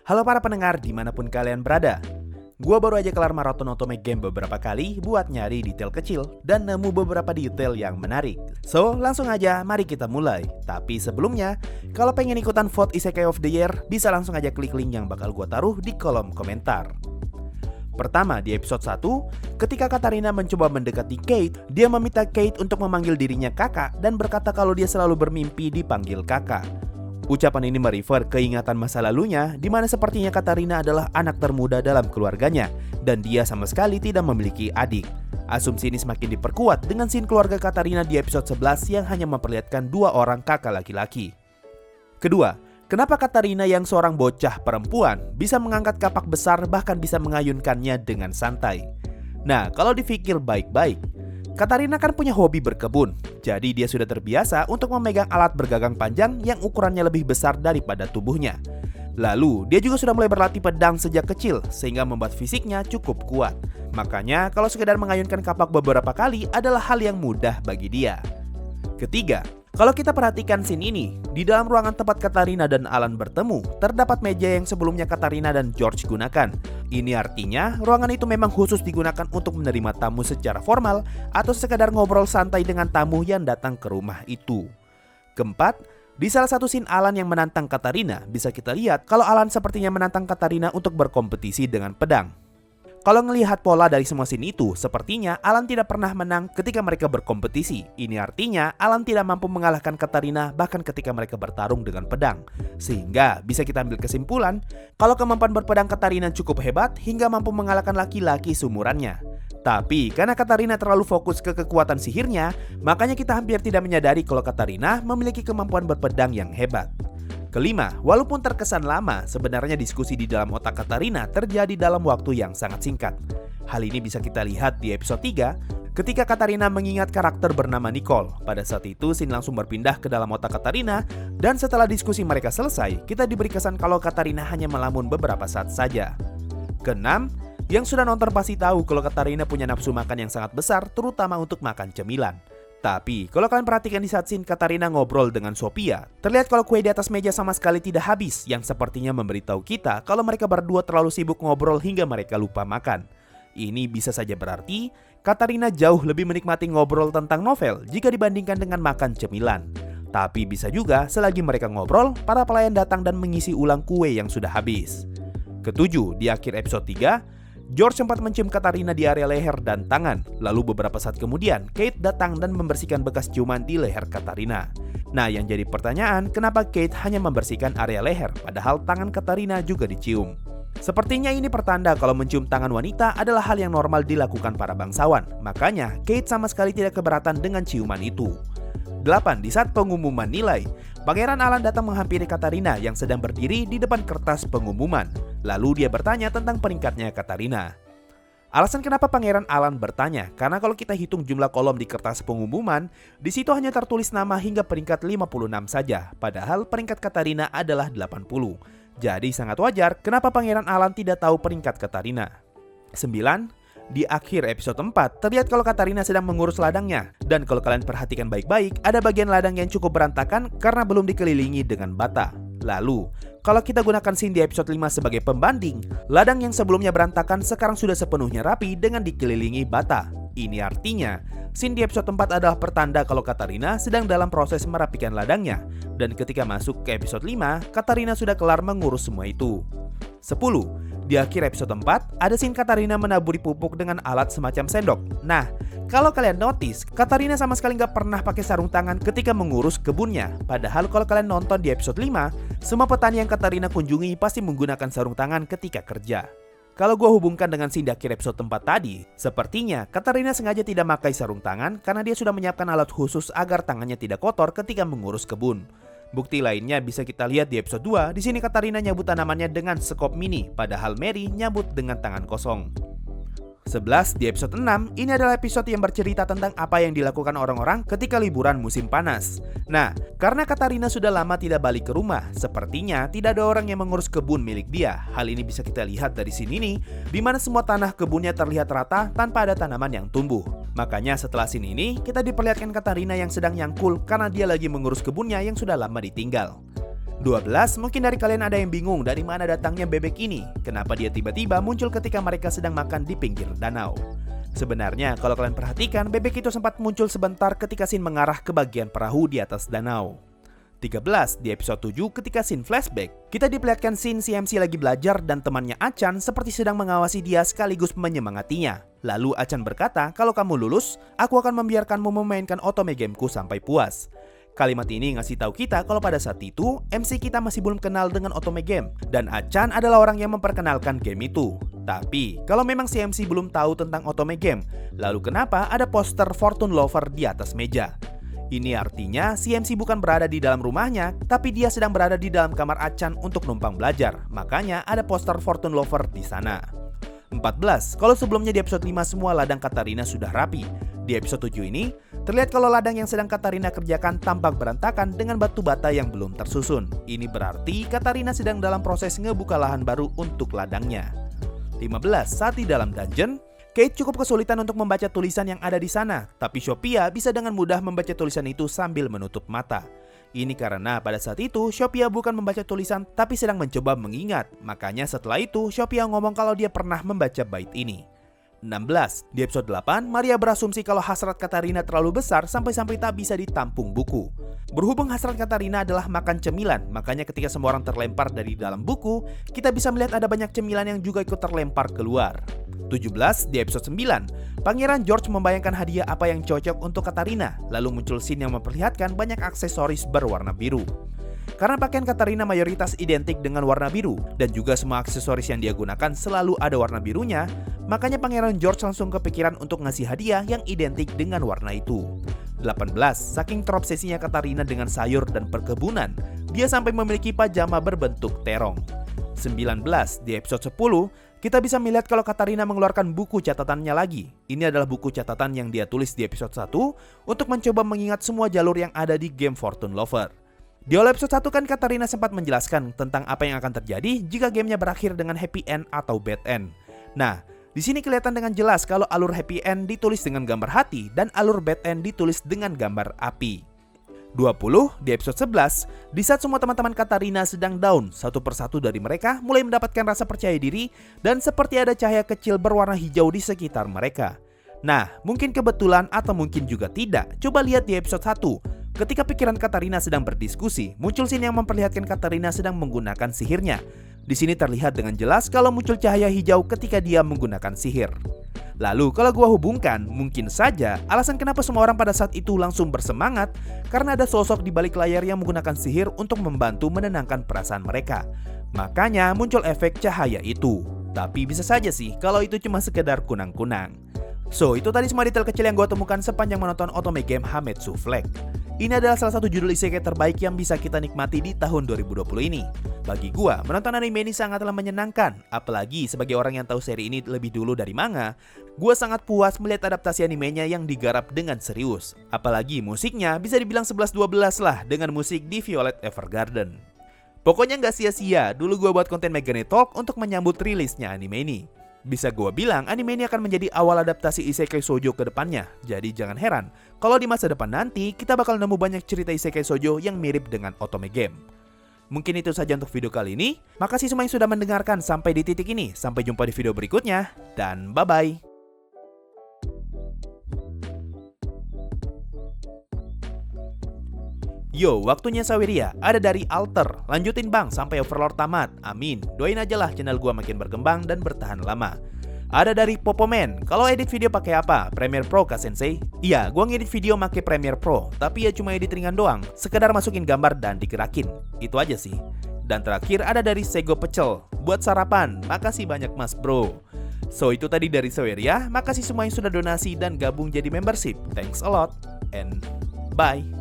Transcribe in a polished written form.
Halo para pendengar dimanapun kalian berada. Gua baru aja kelar maraton Otome Game beberapa kali buat nyari detail kecil dan nemu beberapa detail yang menarik. So, langsung aja mari kita mulai. Tapi sebelumnya, kalau pengen ikutan vote Isekai of the Year, bisa langsung aja klik link yang bakal gua taruh di kolom komentar. Pertama, di episode 1, ketika Katarina mencoba mendekati Kate, dia meminta Kate untuk memanggil dirinya kakak dan berkata kalau dia selalu bermimpi dipanggil kakak. Ucapan ini merefer ke ingatan masa lalunya, di mana sepertinya Katarina adalah anak termuda dalam keluarganya, dan dia sama sekali tidak memiliki adik. Asumsi ini semakin diperkuat dengan scene keluarga Katarina di episode 11 yang hanya memperlihatkan dua orang kakak laki-laki. Kedua, kenapa Katarina yang seorang bocah perempuan bisa mengangkat kapak besar bahkan bisa mengayunkannya dengan santai? Nah, kalau dipikir baik-baik, Katarina kan punya hobi berkebun, jadi dia sudah terbiasa untuk memegang alat bergagang panjang yang ukurannya lebih besar daripada tubuhnya. Lalu, dia juga sudah mulai berlatih pedang sejak kecil, sehingga membuat fisiknya cukup kuat. Makanya, kalau sekedar mengayunkan kapak beberapa kali adalah hal yang mudah bagi dia. Ketiga, kalau kita perhatikan scene ini, di dalam ruangan tempat Katarina dan Alan bertemu, terdapat meja yang sebelumnya Katarina dan George gunakan. Ini artinya, ruangan itu memang khusus digunakan untuk menerima tamu secara formal atau sekadar ngobrol santai dengan tamu yang datang ke rumah itu. Keempat, di salah satu scene Alan yang menantang Katarina, bisa kita lihat kalau Alan sepertinya menantang Katarina untuk berkompetisi dengan pedang. Kalau ngelihat pola dari semua scene itu, sepertinya Alan tidak pernah menang ketika mereka berkompetisi. Ini artinya Alan tidak mampu mengalahkan Katarina bahkan ketika mereka bertarung dengan pedang. Sehingga bisa kita ambil kesimpulan kalau kemampuan berpedang Katarina cukup hebat hingga mampu mengalahkan laki-laki seumurannya. Tapi karena Katarina terlalu fokus ke kekuatan sihirnya, makanya kita hampir tidak menyadari kalau Katarina memiliki kemampuan berpedang yang hebat. Kelima, walaupun terkesan lama, sebenarnya diskusi di dalam otak Katarina terjadi dalam waktu yang sangat singkat. Hal ini bisa kita lihat di episode 3, ketika Katarina mengingat karakter bernama Nicole. Pada saat itu, scene langsung berpindah ke dalam otak Katarina, dan setelah diskusi mereka selesai, kita diberi kesan kalau Katarina hanya melamun beberapa saat saja. Keenam, yang sudah nonton pasti tahu kalau Katarina punya nafsu makan yang sangat besar, terutama untuk makan cemilan. Tapi, kalau kalian perhatikan di saat scene Katarina ngobrol dengan Sophia, terlihat kalau kue di atas meja sama sekali tidak habis, yang sepertinya memberitahu kita kalau mereka berdua terlalu sibuk ngobrol hingga mereka lupa makan. Ini bisa saja berarti, Katarina jauh lebih menikmati ngobrol tentang novel jika dibandingkan dengan makan cemilan. Tapi bisa juga, selagi mereka ngobrol, para pelayan datang dan mengisi ulang kue yang sudah habis. Ketujuh, di akhir episode 3, George sempat mencium Katarina di area leher dan tangan. Lalu beberapa saat kemudian, Kate datang dan membersihkan bekas ciuman di leher Katarina. Nah, yang jadi pertanyaan, kenapa Kate hanya membersihkan area leher, padahal tangan Katarina juga dicium? Sepertinya ini pertanda kalau mencium tangan wanita adalah hal yang normal dilakukan para bangsawan. Makanya, Kate sama sekali tidak keberatan dengan ciuman itu. 8. Di saat pengumuman nilai, Pangeran Alan datang menghampiri Katarina yang sedang berdiri di depan kertas pengumuman. Lalu dia bertanya tentang peringkatnya Katarina. Alasan kenapa Pangeran Alan bertanya, karena kalau kita hitung jumlah kolom di kertas pengumuman, di situ hanya tertulis nama hingga peringkat 56 saja, padahal peringkat Katarina adalah 80. Jadi sangat wajar kenapa Pangeran Alan tidak tahu peringkat Katarina. 9. Di akhir episode 4, terlihat kalau Katarina sedang mengurus ladangnya. Dan kalau kalian perhatikan baik-baik, ada bagian ladang yang cukup berantakan karena belum dikelilingi dengan bata. Lalu, kalau kita gunakan scene di episode 5 sebagai pembanding, ladang yang sebelumnya berantakan sekarang sudah sepenuhnya rapi dengan dikelilingi bata. Ini artinya, scene di episode 4 adalah pertanda kalau Katarina sedang dalam proses merapikan ladangnya. Dan ketika masuk ke episode 5, Katarina sudah kelar mengurus semua itu. 10. Di akhir episode 4, ada scene Katarina menaburi pupuk dengan alat semacam sendok. Nah, kalau kalian notice, Katarina sama sekali nggak pernah pakai sarung tangan ketika mengurus kebunnya. Padahal kalau kalian nonton di episode 5, semua petani yang Katarina kunjungi pasti menggunakan sarung tangan ketika kerja. Kalau gue hubungkan dengan scene di akhir episode 4 tadi, sepertinya Katarina sengaja tidak pakai sarung tangan karena dia sudah menyiapkan alat khusus agar tangannya tidak kotor ketika mengurus kebun. Bukti lainnya bisa kita lihat di episode 2, di sini Katarina nyabut tanamannya dengan sekop mini, padahal Mary nyabut dengan tangan kosong. 11. Di episode 6, ini adalah episode yang bercerita tentang apa yang dilakukan orang-orang ketika liburan musim panas. Nah, karena Katarina sudah lama tidak balik ke rumah, sepertinya tidak ada orang yang mengurus kebun milik dia. Hal ini bisa kita lihat dari scene ini, di mana semua tanah kebunnya terlihat rata tanpa ada tanaman yang tumbuh. Makanya setelah scene ini, kita diperlihatkan Katarina yang sedang nyangkul karena dia lagi mengurus kebunnya yang sudah lama ditinggal. 12. Mungkin dari kalian ada yang bingung dari mana datangnya bebek ini. Kenapa dia tiba-tiba muncul ketika mereka sedang makan di pinggir danau. Sebenarnya kalau kalian perhatikan, bebek itu sempat muncul sebentar ketika Shin mengarah ke bagian perahu di atas danau. 13. Di episode 7 ketika Shin flashback, kita diperlihatkan Shin si MC lagi belajar dan temannya Achan seperti sedang mengawasi dia sekaligus menyemangatinya. Lalu Achan berkata, kalau kamu lulus, aku akan membiarkanmu memainkan otome gameku sampai puas. Kalimat ini ngasih tahu kita kalau pada saat itu, MC kita masih belum kenal dengan otome game, dan Achan adalah orang yang memperkenalkan game itu. Tapi, kalau memang si MC belum tahu tentang otome game, lalu kenapa ada poster Fortune Lover di atas meja? Ini artinya si MC bukan berada di dalam rumahnya, tapi dia sedang berada di dalam kamar Achan untuk numpang belajar. Makanya ada poster Fortune Lover di sana. 14. Kalau sebelumnya di episode 5 semua ladang Katarina sudah rapi, di episode 7 ini terlihat kalau ladang yang sedang Katarina kerjakan tampak berantakan dengan batu bata yang belum tersusun. Ini berarti Katarina sedang dalam proses ngebuka lahan baru untuk ladangnya. 15. Saat di dalam dungeon, Kate cukup kesulitan untuk membaca tulisan yang ada di sana, tapi Sophia bisa dengan mudah membaca tulisan itu sambil menutup mata. Ini karena pada saat itu Sophia bukan membaca tulisan tapi sedang mencoba mengingat. Makanya setelah itu Sophia ngomong kalau dia pernah membaca bait ini. 16. Di episode 8, Maria berasumsi kalau hasrat Katarina terlalu besar sampai-sampai tak bisa ditampung buku. Berhubung hasrat Katarina adalah makan cemilan, makanya ketika semua orang terlempar dari dalam buku, kita bisa melihat ada banyak cemilan yang juga ikut terlempar keluar. 17. Di episode 9, Pangeran George membayangkan hadiah apa yang cocok untuk Katarina, lalu muncul scene yang memperlihatkan banyak aksesoris berwarna biru. Karena pakaian Katarina mayoritas identik dengan warna biru, dan juga semua aksesoris yang dia gunakan selalu ada warna birunya, makanya Pangeran George langsung kepikiran untuk ngasih hadiah yang identik dengan warna itu. 18. Saking terobsesinya Katarina dengan sayur dan perkebunan, dia sampai memiliki pajama berbentuk terong. 19. Di episode 10, kita bisa melihat kalau Katarina mengeluarkan buku catatannya lagi. Ini adalah buku catatan yang dia tulis di episode 1 untuk mencoba mengingat semua jalur yang ada di game Fortune Lover. Di awal episode 1 kan Katarina sempat menjelaskan tentang apa yang akan terjadi jika gamenya berakhir dengan happy end atau bad end. Nah, di sini kelihatan dengan jelas kalau alur happy end ditulis dengan gambar hati dan alur bad end ditulis dengan gambar api. 20. Di episode 11, di saat semua teman-teman Katarina sedang down, satu persatu dari mereka mulai mendapatkan rasa percaya diri dan seperti ada cahaya kecil berwarna hijau di sekitar mereka. Nah, mungkin kebetulan atau mungkin juga tidak. Coba lihat di episode 1. Ketika pikiran Katarina sedang berdiskusi, muncul scene yang memperlihatkan Katarina sedang menggunakan sihirnya. Di sini terlihat dengan jelas kalau muncul cahaya hijau ketika dia menggunakan sihir. Lalu kalau gua hubungkan, mungkin saja alasan kenapa semua orang pada saat itu langsung bersemangat karena ada sosok di balik layar yang menggunakan sihir untuk membantu menenangkan perasaan mereka. Makanya muncul efek cahaya itu. Tapi bisa saja sih kalau itu cuma sekedar kunang-kunang. So, itu tadi semua detail kecil yang gue temukan sepanjang menonton otome game Hametsu Flag. Ini adalah salah satu judul isekai terbaik yang bisa kita nikmati di tahun 2020 ini. Bagi gue, menonton anime ini sangatlah menyenangkan. Apalagi sebagai orang yang tahu seri ini lebih dulu dari manga, gue sangat puas melihat adaptasi animenya yang digarap dengan serius. Apalagi musiknya bisa dibilang 11-12 lah dengan musik di Violet Evergarden. Pokoknya nggak sia-sia, dulu gue buat konten Megane Talk untuk menyambut rilisnya anime ini. Bisa gue bilang anime ini akan menjadi awal adaptasi isekai shoujo ke depannya. Jadi jangan heran kalau di masa depan nanti kita bakal nemu banyak cerita isekai shoujo yang mirip dengan otome game. Mungkin itu saja untuk video kali ini. Makasih semua yang sudah mendengarkan sampai di titik ini. Sampai jumpa di video berikutnya dan bye-bye. Yo, waktunya Saweria, ada dari Alter. Lanjutin bang, sampai Overlord tamat. Amin. Doain aja lah channel gua makin berkembang dan bertahan lama. Ada dari Popoman, kalau edit video pakai apa? Premiere Pro kah sensei? Iya, gua ngedit video pakai Premiere Pro, tapi ya cuma edit ringan doang. Sekedar masukin gambar dan digerakin. Itu aja sih. Dan terakhir ada dari Sego Pecel. Buat sarapan, makasih banyak mas bro. So, itu tadi dari Saweria. Makasih semua yang sudah donasi dan gabung jadi membership. Thanks a lot and bye.